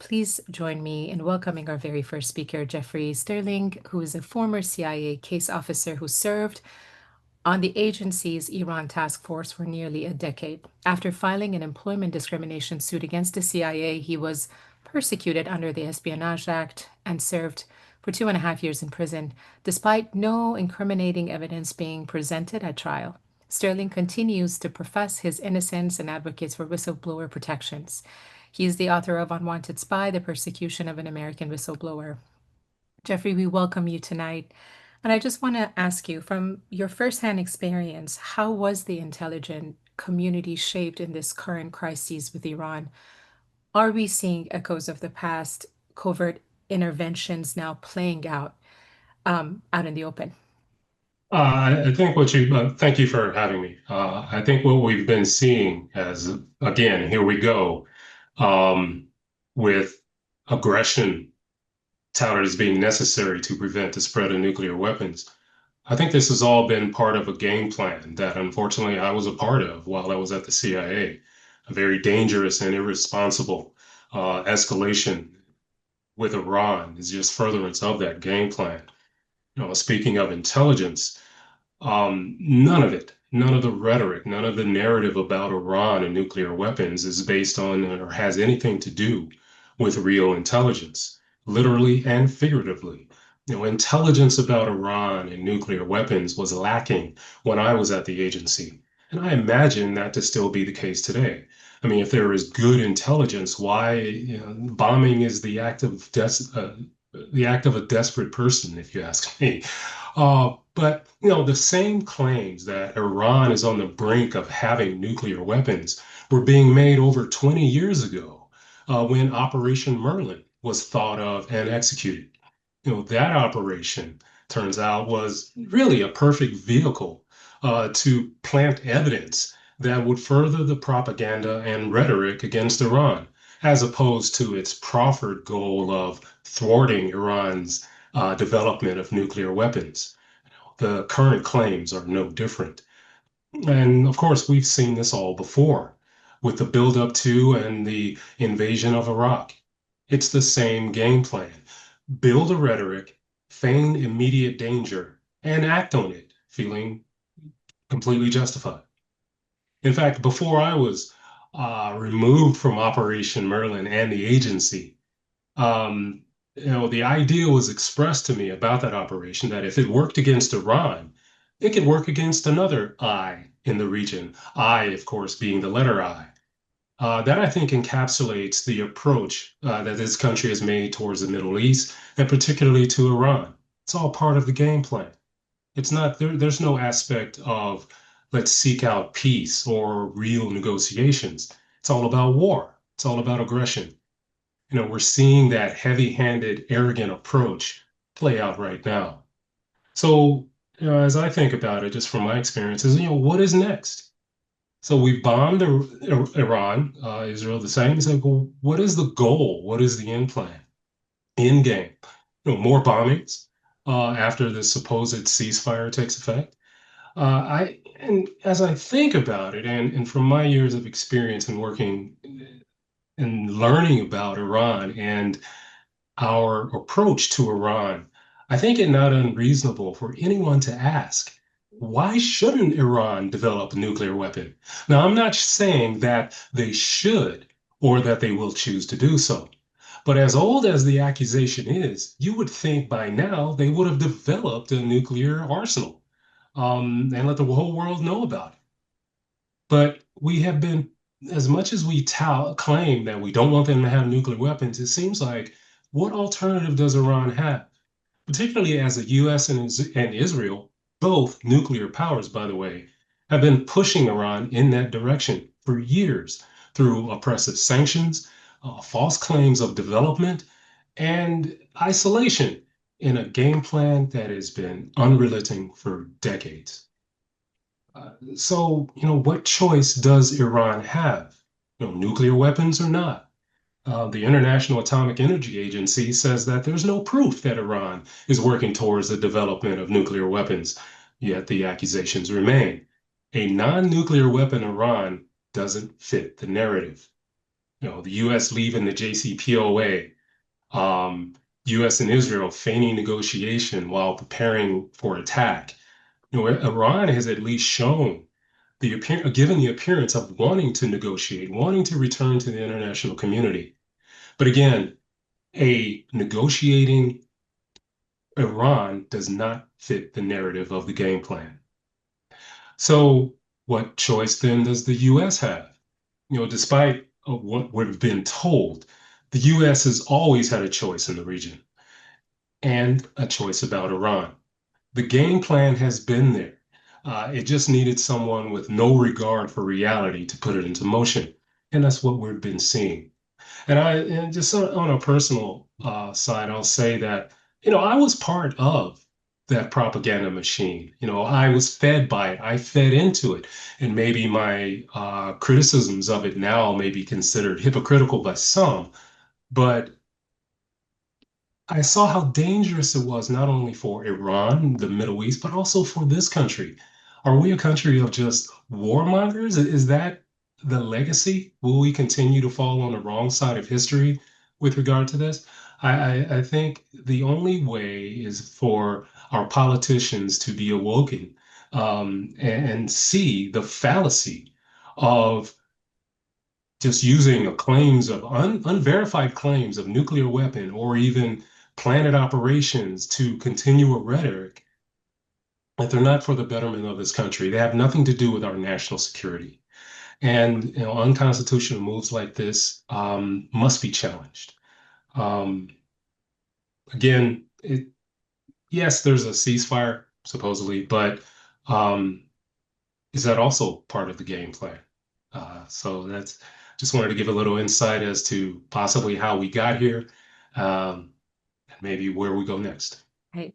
Please join me in welcoming our very first speaker, Jeffrey Sterling, who is a former CIA case officer who served on the agency's Iran task force for nearly a decade. After filing an employment discrimination suit against the CIA, he was persecuted under the Espionage Act and served for 2.5 years in prison, despite no incriminating evidence being presented at trial. Sterling continues to profess his innocence and advocates for whistleblower protections. He is the author of Unwanted Spy, The Persecution of an American Whistleblower. Jeffrey, we welcome you tonight. And I just want to ask you, from your firsthand experience, how was the intelligence community shaped in this current crisis with Iran? Are we seeing echoes of the past covert interventions now playing out in the open? I think thank you for having me. I think what we've been seeing again, here we go, um, with aggression touted as being necessary to prevent the spread of nuclear weapons. I think this has all been part of a game plan that unfortunately I was a part of while I was at the CIA, a very dangerous and irresponsible escalation with Iran is just furtherance of that game plan. Speaking of intelligence, none of it, none of the rhetoric, none of the narrative about Iran and nuclear weapons is based on or has anything to do with real intelligence, literally and figuratively. Intelligence about Iran and nuclear weapons was lacking when I was at the agency, and I imagine that to still be the case today. I mean, if there is good intelligence, why, bombing is the act of a desperate person, if you ask me. But the same claims that Iran is on the brink of having nuclear weapons were being made over 20 years ago when Operation Merlin was thought of and executed. That operation turns out was really a perfect vehicle to plant evidence that would further the propaganda and rhetoric against Iran, as opposed to its proffered goal of thwarting Iran's development of nuclear weapons. The current claims are no different. And of course, we've seen this all before with the buildup to and the invasion of Iraq. It's the same game plan. Build a rhetoric, feign immediate danger, and act on it, feeling completely justified. In fact, before I was removed from Operation Merlin and the agency, um, the idea was expressed to me about that operation that if it worked against Iran, it could work against another I in the region. I, of course, being the letter I. That I think encapsulates the approach that this country has made towards the Middle East and particularly to Iran. It's all part of the game plan. It's not there's no aspect of let's seek out peace or real negotiations. It's all about war. It's all about aggression. We're seeing that heavy-handed, arrogant approach play out right now. So, as I think about it, just from my experiences, what is next? So we bombed Iran, Israel the same. It's like, well, what is the goal? What is the end plan? End game? More bombings after the supposed ceasefire takes effect. And as I think about it, and from my years of experience in working and learning about Iran and our approach to Iran, I think it not unreasonable for anyone to ask, why shouldn't Iran develop a nuclear weapon? Now, I'm not saying that they should or that they will choose to do so. But as old as the accusation is, you would think by now they would have developed a nuclear arsenal and let the whole world know about it. But we have been, as much as we claim that we don't want them to have nuclear weapons, it seems like what alternative does Iran have? Particularly as the US and Israel, both nuclear powers, by the way, have been pushing Iran in that direction for years through oppressive sanctions, false claims of development, and isolation in a game plan that has been unrelenting for decades. What choice does Iran have? Nuclear weapons or not? The International Atomic Energy Agency says that there's no proof that Iran is working towards the development of nuclear weapons, yet the accusations remain. A non-nuclear weapon Iran doesn't fit the narrative. the U.S. leaving the JCPOA, U.S. and Israel feigning negotiation while preparing for attack. Iran has at least shown given the appearance of wanting to negotiate, wanting to return to the international community. But again, a negotiating Iran does not fit the narrative of the game plan. So, what choice then does the U.S. have? Despite what we've been told, the U.S. has always had a choice in the region and a choice about Iran. The game plan has been there. It just needed someone with no regard for reality to put it into motion. And that's what we've been seeing. And just on a personal side, I'll say that, I was part of that propaganda machine. I was fed by it. I fed into it. And maybe my criticisms of it now may be considered hypocritical by some, but I saw how dangerous it was not only for Iran, the Middle East, but also for this country. Are we a country of just warmongers? Is that the legacy? Will we continue to fall on the wrong side of history with regard to this? I think the only way is for our politicians to be awoken and see the fallacy of just using claims of unverified claims of nuclear weapon or even planned operations to continue a rhetoric that they're not for the betterment of this country. They have nothing to do with our national security. And unconstitutional moves like this must be challenged. Um, again, yes, there's a ceasefire supposedly, but um, is that also part of the game plan? So that's just wanted to give a little insight as to possibly how we got here, and maybe where we go next. Right.